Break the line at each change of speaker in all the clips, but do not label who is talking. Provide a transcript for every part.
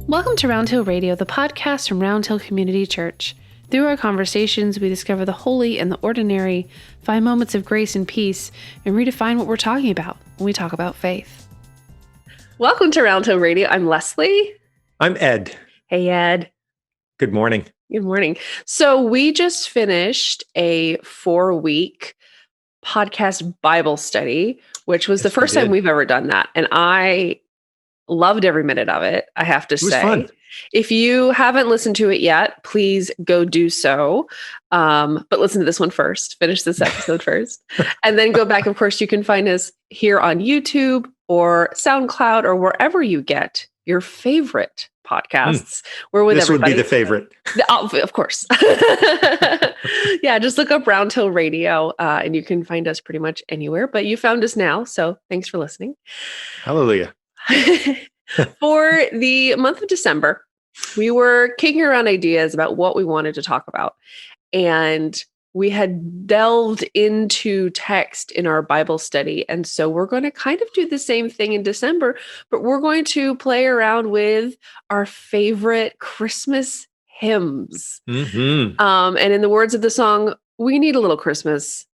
Welcome to Round Hill Radio, the podcast from Round Hill Community Church. Through our conversations, we discover the holy and the ordinary, find moments of grace and peace, and redefine what we're talking about when we talk about faith. Welcome to Round Hill Radio. I'm Leslie.
I'm Ed.
Hey, Ed.
Good morning.
Good morning. So we just finished a 4-week podcast Bible study, which was the first time we've ever done that. And I loved every minute of it, I have to say.
Fun.
If you haven't listened to it yet, please go do so. But listen to this one first. Finish this episode first. And then go back. Of course, you can find us here on YouTube or SoundCloud or wherever you get your favorite podcasts. We're with everybody.
This would be the favorite.
Of course. Yeah, just look up Round Hill Radio and you can find us pretty much anywhere. But you found us now, so thanks for listening.
Hallelujah.
For the month of December, we were kicking around ideas about what we wanted to talk about. And we had delved into text in our Bible study. And so we're going to kind of do the same thing in December, but we're going to play around with our favorite Christmas hymns.
Mm-hmm.
And in the words of the song, we need a little Christmas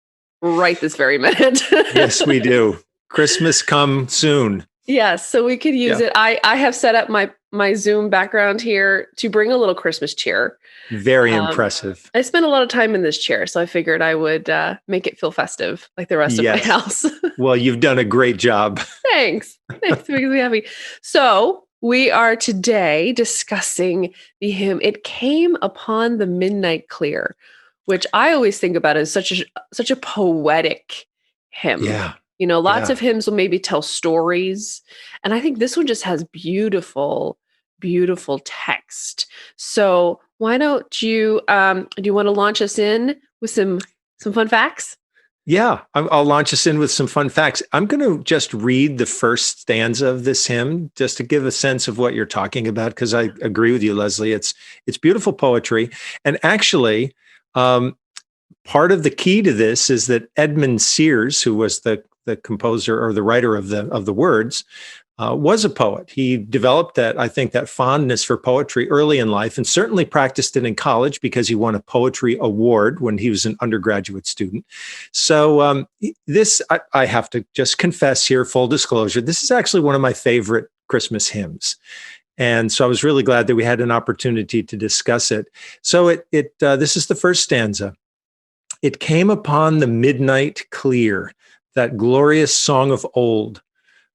right this very minute.
Yes, we do. Christmas come soon.
Yes, so we could use it. I have set up my Zoom background here to bring a little Christmas cheer.
Very impressive.
I spent a lot of time in this chair, so I figured I would make it feel festive like the rest of my house.
Well, you've done a great job.
Thanks. Makes me happy. So we are today discussing the hymn, It Came Upon the Midnight Clear, which I always think about as such a poetic hymn.
Yeah.
You know, lots of hymns will maybe tell stories. And I think this one just has beautiful, beautiful text. So why don't you, do you want to launch us in with some fun facts?
Yeah, I'll launch us in with some fun facts. I'm going to just read the first stanza of this hymn just to give a sense of what you're talking about, because I agree with you, Leslie. It's beautiful poetry. And actually, part of the key to this is that Edmund Sears, who was the composer or the writer of the words, was a poet. He developed that fondness for poetry early in life, and certainly practiced it in college because he won a poetry award when he was an undergraduate student. So this, I have to just confess here, full disclosure, this is actually one of my favorite Christmas hymns. And so I was really glad that we had an opportunity to discuss it. So this is the first stanza. It came upon the midnight clear, that glorious song of old,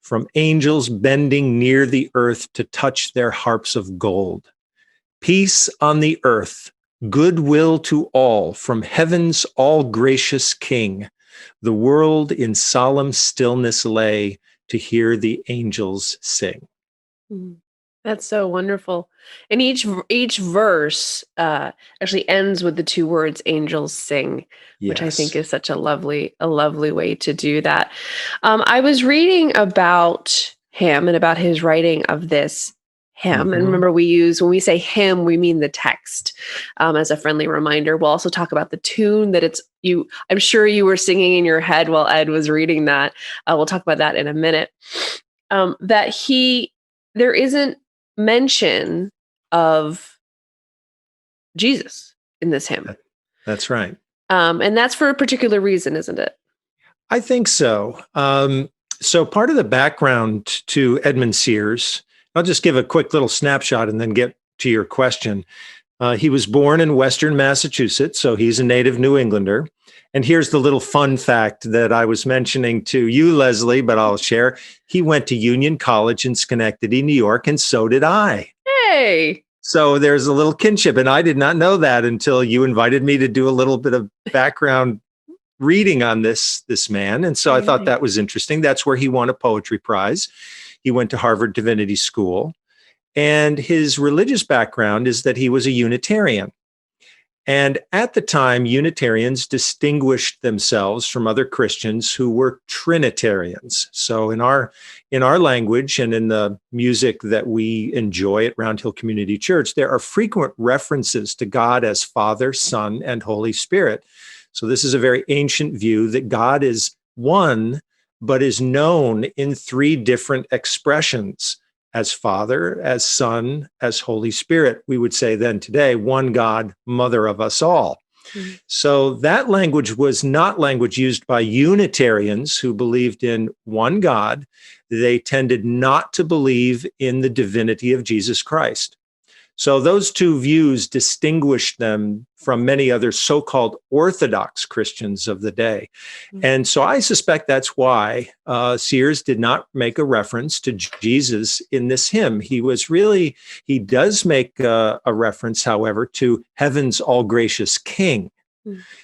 from angels bending near the earth to touch their harps of gold. Peace on the earth, goodwill to all, from heaven's all gracious King. The world in solemn stillness lay to hear the angels sing.
That's so wonderful. And each verse actually ends with the two words "angels sing," which I think is such a lovely way to do that. I was reading about him and about his writing of this hymn. Mm-hmm. And remember, when we say hymn, we mean the text. As a friendly reminder, we'll also talk about the tune that I'm sure you were singing in your head while Ed was reading that. We'll talk about that in a minute. There isn't mention of Jesus in this hymn.
That's right.
And that's for a particular reason, isn't it?
I think so. So part of the background to Edmund Sears, I'll just give a quick little snapshot and then get to your question. He was born in Western Massachusetts, so he's a native New Englander. And here's the little fun fact that I was mentioning to you, Leslie, but I'll share. He went to Union College in Schenectady, New York, and so did I.
Hey!
So there's a little kinship, and I did not know that until you invited me to do a little bit of background reading on this man. And so I thought that was interesting. That's where he won a poetry prize. He went to Harvard Divinity School. And his religious background is that he was a Unitarian. And at the time, Unitarians distinguished themselves from other Christians who were Trinitarians. So in our language and in the music that we enjoy at Round Hill Community Church, there are frequent references to God as Father, Son, and Holy Spirit. So this is a very ancient view that God is one, but is known in three different expressions: as Father, as Son, as Holy Spirit. We would say then today, one God, mother of us all.
Mm.
So that language was not language used by Unitarians who believed in one God. They tended not to believe in the divinity of Jesus Christ. So those two views distinguished them from many other so-called Orthodox Christians of the day. And so I suspect that's why Sears did not make a reference to Jesus in this hymn. He does make a reference, however, to heaven's all-gracious King.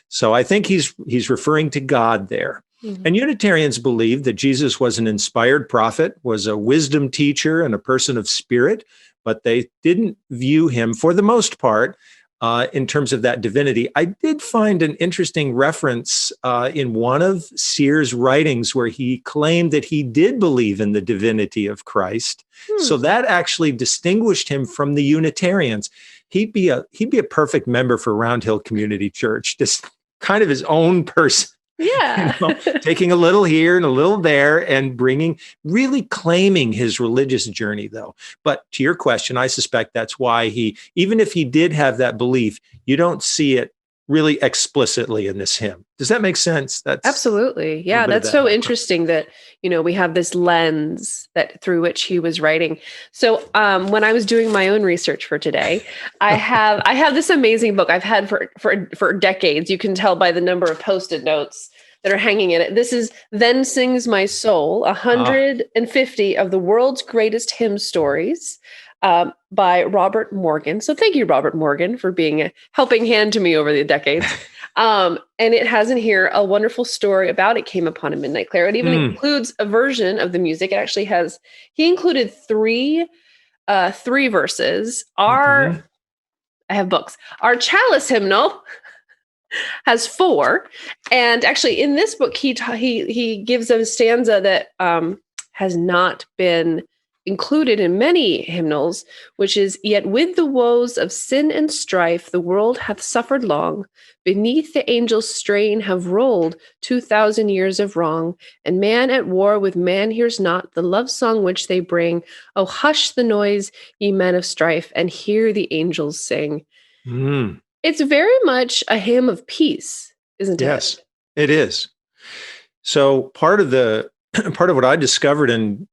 So I think he's referring to God there. And Unitarians believe that Jesus was an inspired prophet, was a wisdom teacher, and a person of spirit, but they didn't view him, for the most part, in terms of that divinity. I did find an interesting reference in one of Sears' writings where he claimed that he did believe in the divinity of Christ. So that actually distinguished him from the Unitarians. He'd be a perfect member for Round Hill Community Church, just kind of his own person.
Yeah.
Taking a little here and a little there and really claiming his religious journey, though. But to your question, I suspect that's why even if he did have that belief, you don't see it really explicitly in this hymn. Does that make sense? That's
absolutely. Yeah, that's so interesting that, we have this lens through which he was writing. So when I was doing my own research for today, I have this amazing book I've had for decades. You can tell by the number of Post-it notes that are hanging in it. This is Then Sings My Soul, 150 of the world's greatest hymn stories. By Robert Morgan. So thank you, Robert Morgan, for being a helping hand to me over the decades. And it has in here a wonderful story about It Came Upon a Midnight Clear. It even includes a version of the music. It actually he included three verses. I have books. Our Chalice hymnal has 4. And actually in this book, he gives a stanza that has not been included in many hymnals, which is, "Yet with the woes of sin and strife, the world hath suffered long. Beneath the angels' strain have rolled 2,000 years of wrong. And man at war with man hears not the love song which they bring. Oh, hush the noise, ye men of strife, and hear the angels sing." It's very much a hymn of peace, isn't it?
Yes, it is. So part of what I discovered in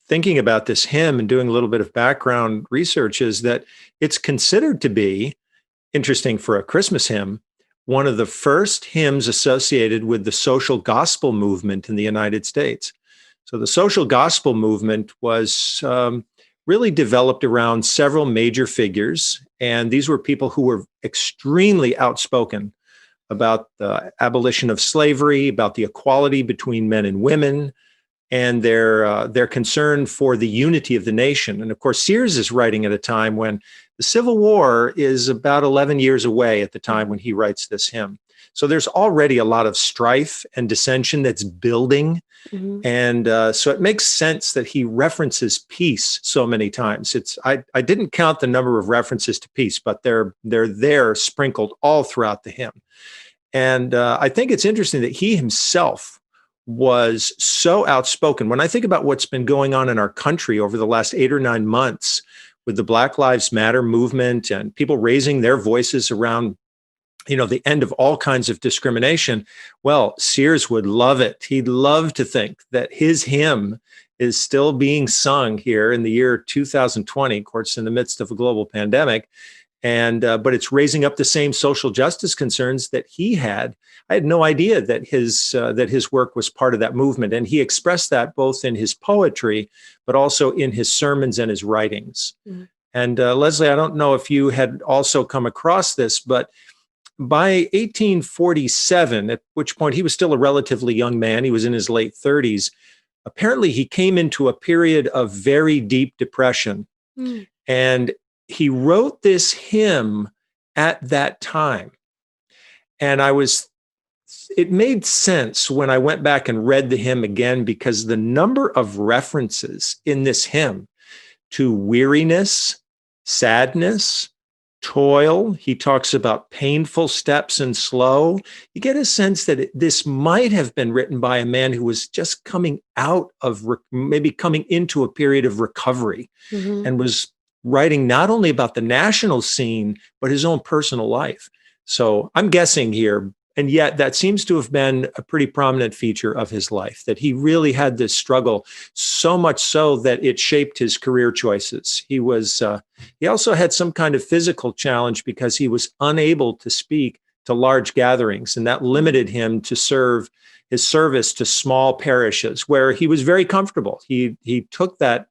thinking about this hymn and doing a little bit of background research is that it's considered to be, interesting for a Christmas hymn, one of the first hymns associated with the social gospel movement in the United States. So the social gospel movement was really developed around several major figures, and these were people who were extremely outspoken about the abolition of slavery, about the equality between men and women, and their concern for the unity of the nation. And of course, Sears is writing at a time when the Civil War is about 11 years away at the time when he writes this hymn. So there's already a lot of strife and dissension that's building. And so it makes sense that he references peace so many times. I didn't count the number of references to peace, but they're there sprinkled all throughout the hymn. And I think it's interesting that he himself was so outspoken. When I think about what's been going on in our country over the last 8 or 9 months with the Black Lives Matter movement and people raising their voices around, the end of all kinds of discrimination, well, Sears would love it. He'd love to think that his hymn is still being sung here in the year 2020, of course, in the midst of a global pandemic. And but it's raising up the same social justice concerns that he had. I had no idea that his work was part of that movement, and he expressed that both in his poetry, but also in his sermons and his writings. And Leslie, I don't know if you had also come across this, but by 1847, at which point he was still a relatively young man, he was in his late 30s. Apparently, he came into a period of very deep depression, and he wrote this hymn at that time. And it made sense when I went back and read the hymn again, because the number of references in this hymn to weariness, sadness, toil. He talks about painful steps and slow. You get a sense that this might have been written by a man who was just coming out of, maybe coming into a period of recovery,
Mm-hmm.
and was writing not only about the national scene, but his own personal life. So I'm guessing here, and yet that seems to have been a pretty prominent feature of his life, that he really had this struggle, so much so that it shaped his career choices. He also had some kind of physical challenge because he was unable to speak to large gatherings, and that limited him to serve his service to small parishes where he was very comfortable. He took that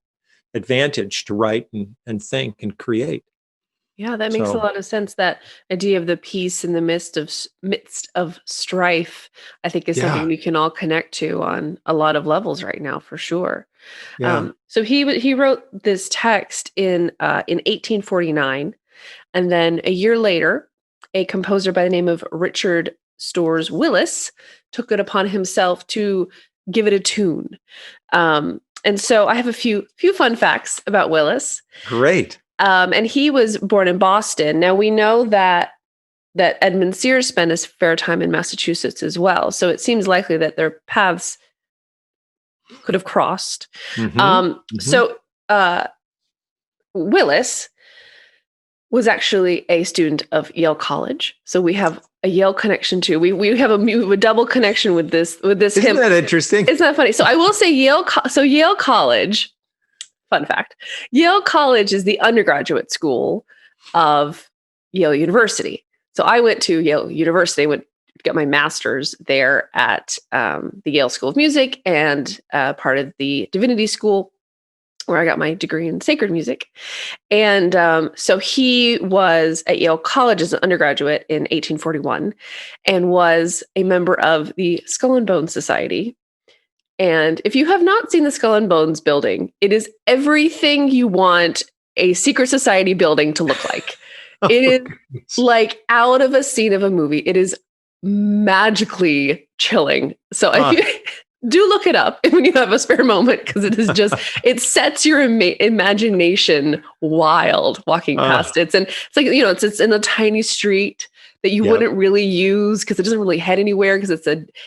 advantage to write and think and create.
Yeah, that makes a
So,
lot of sense. That idea of the peace in the midst of strife, I think, is something
yeah,
we can all connect to on a lot of levels right now, for sure.
yeah,
So he wrote this text in 1849, and then a year later, a composer by the name of Richard Storrs Willis took it upon himself to give it a tune. And so I have a few fun facts about Willis.
great.
And he was born in Boston. Now we know that Edmund Sears spent a fair time in Massachusetts as well. So it seems likely that their paths could have crossed.
Mm-hmm.
Um,
Mm-hmm.
so uh, Willis was actually a student of Yale College. So we have a Yale connection too. We have a double connection with this
Isn't
hymn.
that interesting?
Isn't that funny? So I will say Yale College. Fun fact: Yale College is the undergraduate school of Yale University. So I went to Yale University, went to get my master's there at the Yale School of Music and part of the Divinity School, where I got my degree in sacred music. And so he was at Yale College as an undergraduate in 1841 and was a member of the Skull and Bones Society. And if you have not seen the Skull and Bones building, it is everything you want a secret society building to look like.
Oh,
It is
goodness.
like out of a scene of a movie. It is magically chilling. So if
Huh.
you do look it up when you have a spare moment, because it is just, it sets your imagination wild walking past it. And it's like, it's in a tiny street that you
Yep.
wouldn't really use because it doesn't really head anywhere because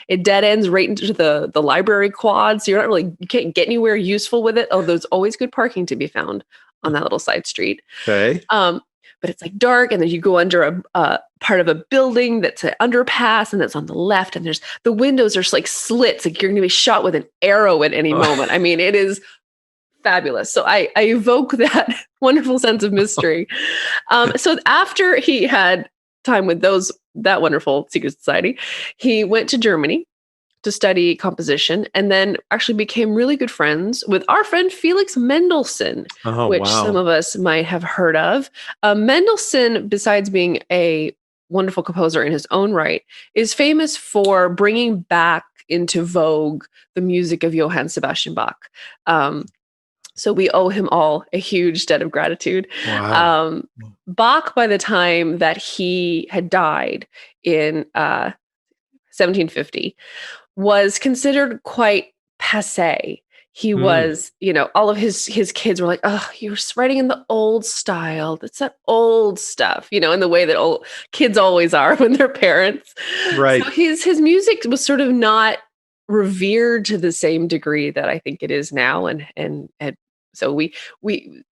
it dead ends right into the library quad. So you can't get anywhere useful with it. Oh, there's always good parking to be found on that little side street.
Okay.
But it's like dark, and then you go under a part of a building that's an underpass, and that's on the left, and there's the windows are like slits, like you're going to be shot with an arrow at any moment. I mean, it is fabulous. So I evoke that wonderful sense of mystery. So after he had time with that wonderful secret society, he went to Germany to study composition, and then actually became really good friends with our friend Felix Mendelssohn,
Oh,
which some
wow.
of us might have heard of. Mendelssohn, besides being a wonderful composer in his own right, is famous for bringing back into vogue the music of Johann Sebastian Bach. So we owe him all a huge debt of gratitude.
Wow.
Bach, by the time that he had died in 1750, was considered quite passé. He was, all of his kids were like, "Oh, you're writing in the old style. That's that old stuff," in the way that old kids always are when they're parents.
Right.
So his music was sort of not revered to the same degree that I think it is now, and so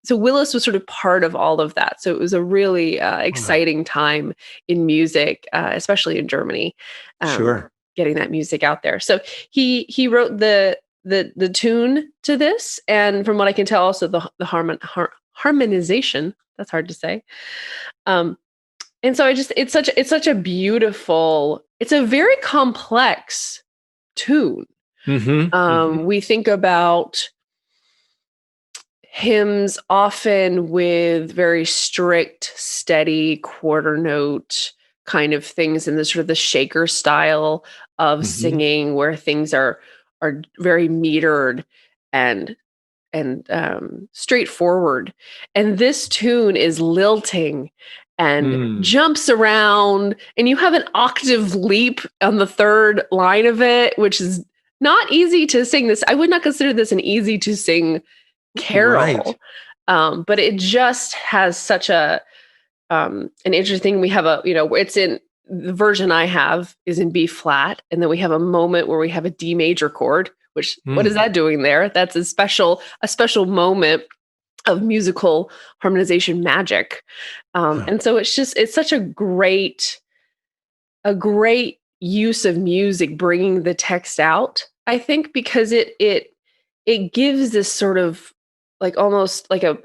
so Willis was sort of part of all of that. So it was a really exciting time in music, especially in Germany.
Sure.
Getting that music out there. So he wrote the tune to this, and from what I can tell, also the harmonization. That's hard to say. And so it's such a beautiful. It's a very complex tune.
Mm-hmm. Mm-hmm.
We think about hymns often with very strict, steady quarter note kind of things in the sort of the shaker style of
Mm-hmm.
singing, where things are very metered and straightforward. And this tune is lilting and jumps around, and you have an octave leap on the third line of it, which is not easy to sing. This, I would not consider this an easy to sing carol.
Right.
But it just has such a an interesting, we have it's in the version I have is in B flat. And then we have a moment where we have a D major chord, which what is that doing there? That's a special moment of musical harmonization magic. And so it's such a great use of music, bringing the text out, I think, because it gives this sort of like almost like a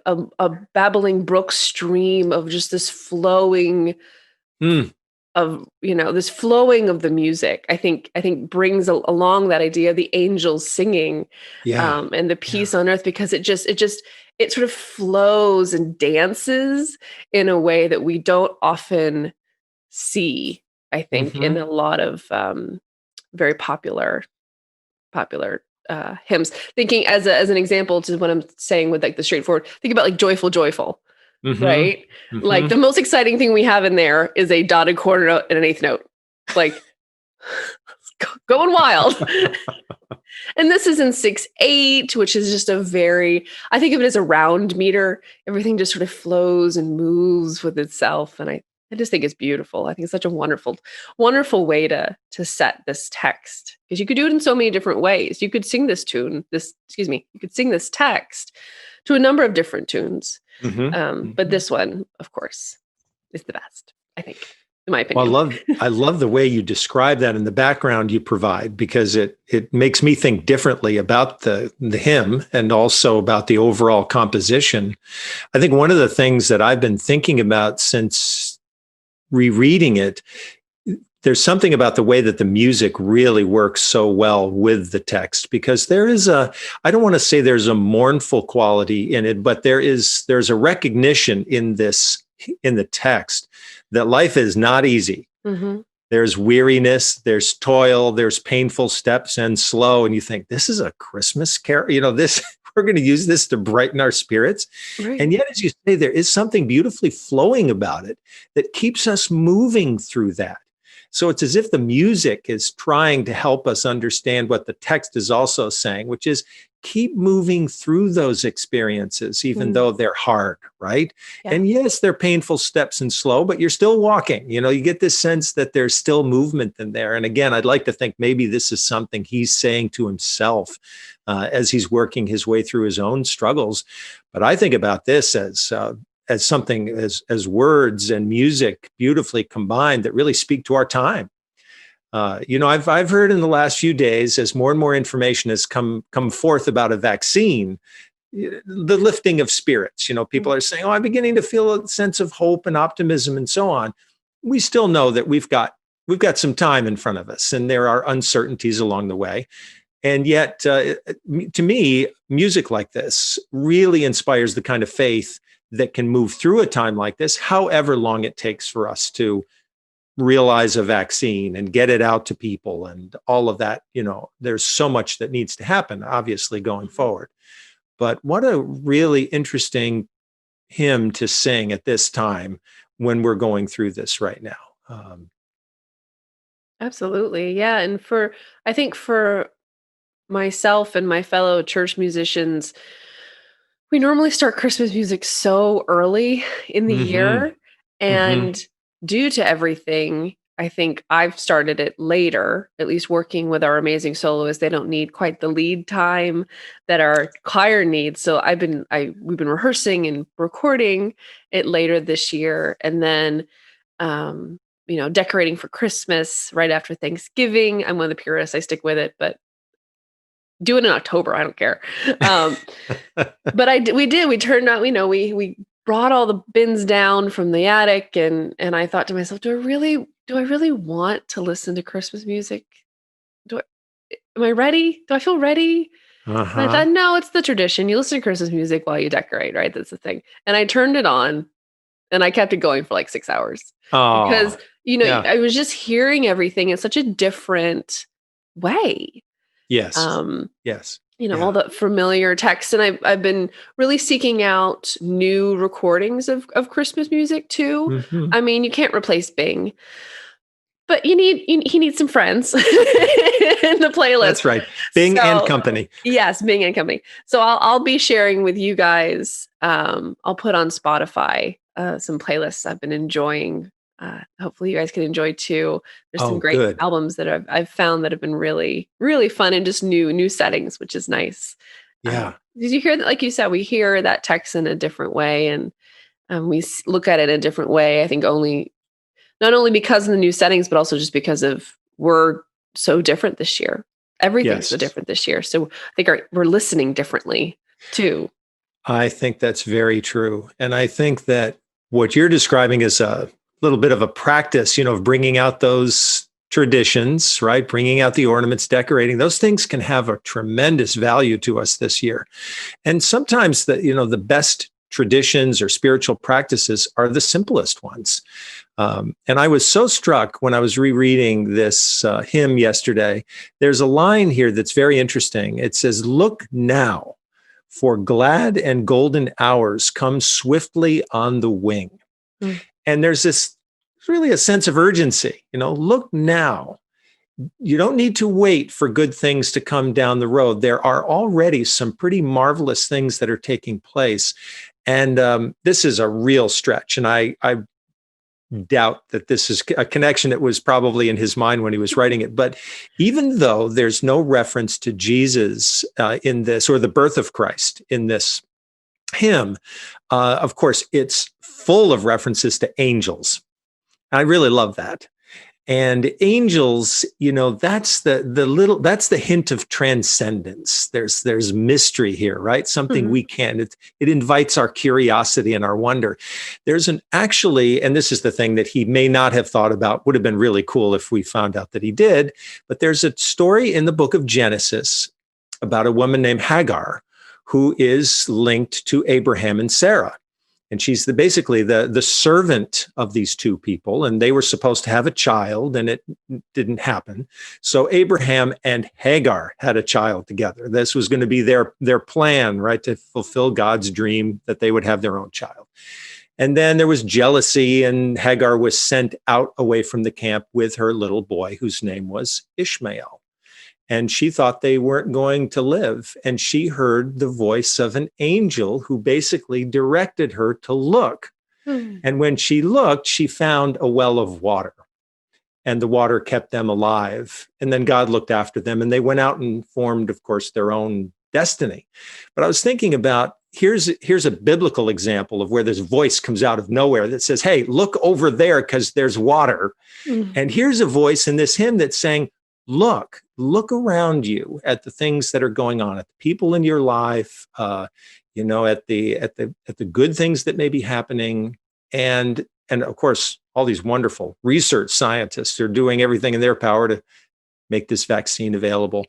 babbling brook stream of just this flowing of this flowing of the music. I think brings along that idea of the angels singing, and the peace on earth, because it sort of flows and dances in a way that we don't often see, I think, in a lot of very popular hymns. Thinking as an example to what I'm saying with like the straightforward, think about like joyful, joyful, right? Like the most exciting thing we have in there is a dotted quarter note and an eighth note, like going wild. And this is in 6/8, which is just I think of it as a round meter. Everything just sort of flows and moves with itself. And I just think it's beautiful. I think it's such a wonderful, wonderful way to set this text, because you could do it in so many different ways. You could sing you could sing this text to a number of different tunes. But this one, of course, is the best, I think, in my opinion.
Well, I love the way you describe that in the background you provide, because it makes me think differently about the hymn and also about the overall composition. I think one of the things that I've been thinking about since rereading it, there's something about the way that the music really works so well with the text, because there is I don't want to say there's a mournful quality in it, but there's a recognition in the text that life is not easy. There's weariness, there's toil, there's painful steps and slow. And you think, this is a Christmas carol, we're going to use this to brighten our spirits. Right. And yet, as you say, there is something beautifully flowing about it that keeps us moving through that. So it's as if the music is trying to help us understand what the text is also saying, which is keep moving through those experiences, even though they're hard, right? Yeah. And yes, they're painful steps and slow, but you're still walking. You get this sense that there's still movement in there. And again, I'd like to think maybe this is something he's saying to himself as he's working his way through his own struggles. But I think about this as something as words and music beautifully combined that really speak to our time. I've heard in the last few days, as more and more information has come forth about a vaccine, the lifting of spirits. People are saying, "Oh, I'm beginning to feel a sense of hope and optimism," and so on. We still know that we've got some time in front of us, and there are uncertainties along the way. And yet, to me, music like this really inspires the kind of faith that can move through a time like this, however long it takes for us to realize a vaccine and get it out to people and all of that. There's so much that needs to happen, obviously, going forward. But what a really interesting hymn to sing at this time when we're going through this right now.
Absolutely. Yeah. And I think for myself and my fellow church musicians, we normally start Christmas music so early in the year. And due to everything, I think I've started it later, at least working with our amazing soloists. They don't need quite the lead time that our choir needs. So we've been rehearsing and recording it later this year. And then, decorating for Christmas right after Thanksgiving. I'm one of the purists. I stick with it, but do it in October. I don't care. But we turned out, we brought all the bins down from the attic, and I thought to myself, do I really want to listen to Christmas music? Am I ready? Do I feel ready? And I thought, no, it's the tradition. You listen to Christmas music while you decorate, right? That's the thing. And I turned it on and I kept it going for like 6 hours because, I was just hearing everything in such a different way.
Yes. Yes.
All the familiar texts. And I've been really seeking out new recordings of Christmas music too. I mean, you can't replace Bing, but he needs some friends in the playlist.
That's right. Bing and company.
Yes, Bing and company. So I'll be sharing with you guys. I'll put on Spotify some playlists I've been enjoying. Hopefully you guys can enjoy too. There's some
Oh,
great
good.
albums that I've found that have been really, really fun and just new settings, which is nice.
Yeah.
Did you hear that? Like you said, we hear that text in a different way, and look at it in a different way. I think not only because of the new settings, but also just because of we're so different this year. Everything's so
Yes.
different this year. So I think we're listening differently too.
I think that's very true. And I think that what you're describing is a little bit of a practice, of bringing out those traditions, right? Bringing out the ornaments, decorating. Those things can have a tremendous value to us this year. And sometimes the best traditions or spiritual practices are the simplest ones. And I was so struck when I was rereading this hymn yesterday. There's a line here that's very interesting. It says, "Look now, for glad and golden hours come swiftly on the wing."
Mm.
And there's this really a sense of urgency. Look now. You don't need to wait for good things to come down the road. There are already some pretty marvelous things that are taking place. And this is a real stretch. And I doubt that this is a connection that was probably in his mind when he was writing it. But even though there's no reference to Jesus in this, or the birth of Christ in this hymn, of course, it's full of references to angels. I really love that. And angels, that's that's the hint of transcendence. There's mystery here, right? Something we can't, it invites our curiosity and our wonder. There's and this is the thing that he may not have thought about, would have been really cool if we found out that he did, but there's a story in the book of Genesis about a woman named Hagar who is linked to Abraham and Sarah. And she's basically the servant of these two people, and they were supposed to have a child, and it didn't happen. So Abraham and Hagar had a child together. This was going to be their plan, right, to fulfill God's dream that they would have their own child. And then there was jealousy, and Hagar was sent out away from the camp with her little boy, whose name was Ishmael. And she thought they weren't going to live. And she heard the voice of an angel who basically directed her to look. And when she looked, she found a well of water. And the water kept them alive. And then God looked after them, and they went out and formed, of course, their own destiny. But I was thinking about, here's a biblical example of where this voice comes out of nowhere that says, hey, look over there because there's water. And here's a voice in this hymn that's saying, look around you at the things that are going on, at the people in your life, at the good things that may be happening. And of course, all these wonderful research scientists are doing everything in their power to make this vaccine available.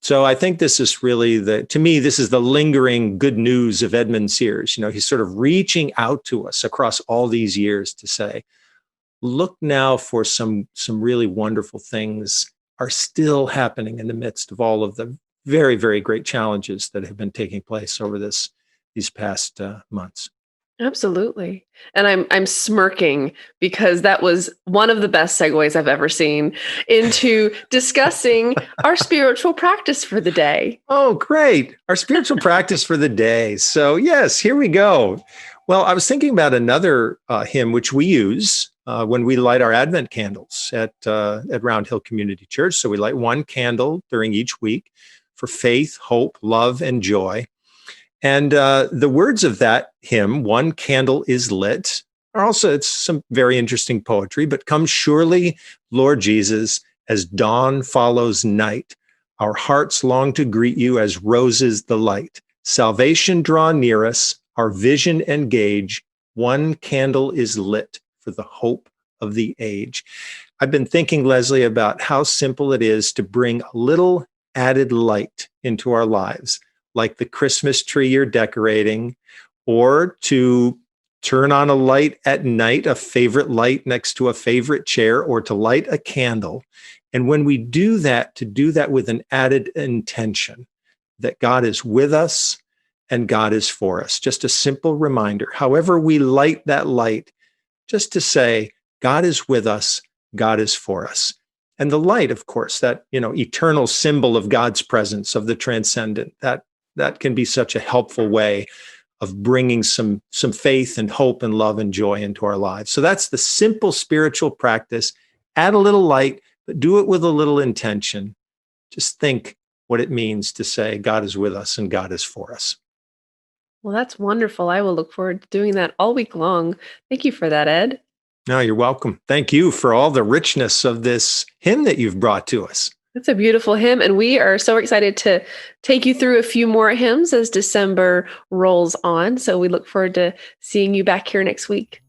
So I think this is really to me, this is the lingering good news of Edmund Sears. He's sort of reaching out to us across all these years to say, look now for some really wonderful things are still happening in the midst of all of the very, very great challenges that have been taking place over these past months.
Absolutely. And I'm smirking because that was one of the best segues I've ever seen into discussing our spiritual practice for the day.
Oh, great. Our spiritual practice for the day. So yes, here we go. Well, I was thinking about another hymn which we use when we light our Advent candles at Round Hill Community Church. So we light one candle during each week for faith, hope, love, and joy. And the words of that hymn, "One Candle is Lit," are also, it's some very interesting poetry, but "Come surely, Lord Jesus, as dawn follows night. Our hearts long to greet you as roses the light. Salvation draw near us, our vision engage. One candle is lit for the hope of the age." I've been thinking, Leslie, about how simple it is to bring a little added light into our lives, like the Christmas tree you're decorating, or to turn on a light at night, a favorite light next to a favorite chair, or to light a candle. And when we do that, to do that with an added intention that God is with us and God is for us. Just a simple reminder, however we light that light, just to say, God is with us, God is for us. And the light, of course, that, eternal symbol of God's presence, of the transcendent, that can be such a helpful way of bringing some faith and hope and love and joy into our lives. So that's the simple spiritual practice. Add a little light, but do it with a little intention. Just think what it means to say God is with us and God is for us.
Well, that's wonderful. I will look forward to doing that all week long. Thank you for that, Ed.
No, you're welcome. Thank you for all the richness of this hymn that you've brought to us.
It's a beautiful hymn, and we are so excited to take you through a few more hymns as December rolls on. So we look forward to seeing you back here next week.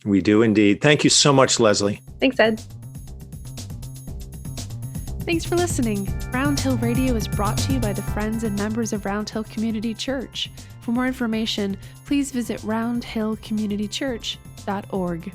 We do indeed. Thank you so much, Leslie.
Thanks, Ed.
Thanks for listening. Round Hill Radio is brought to you by the friends and members of Round Hill Community Church. For more information, please visit roundhillcommunitychurch.org.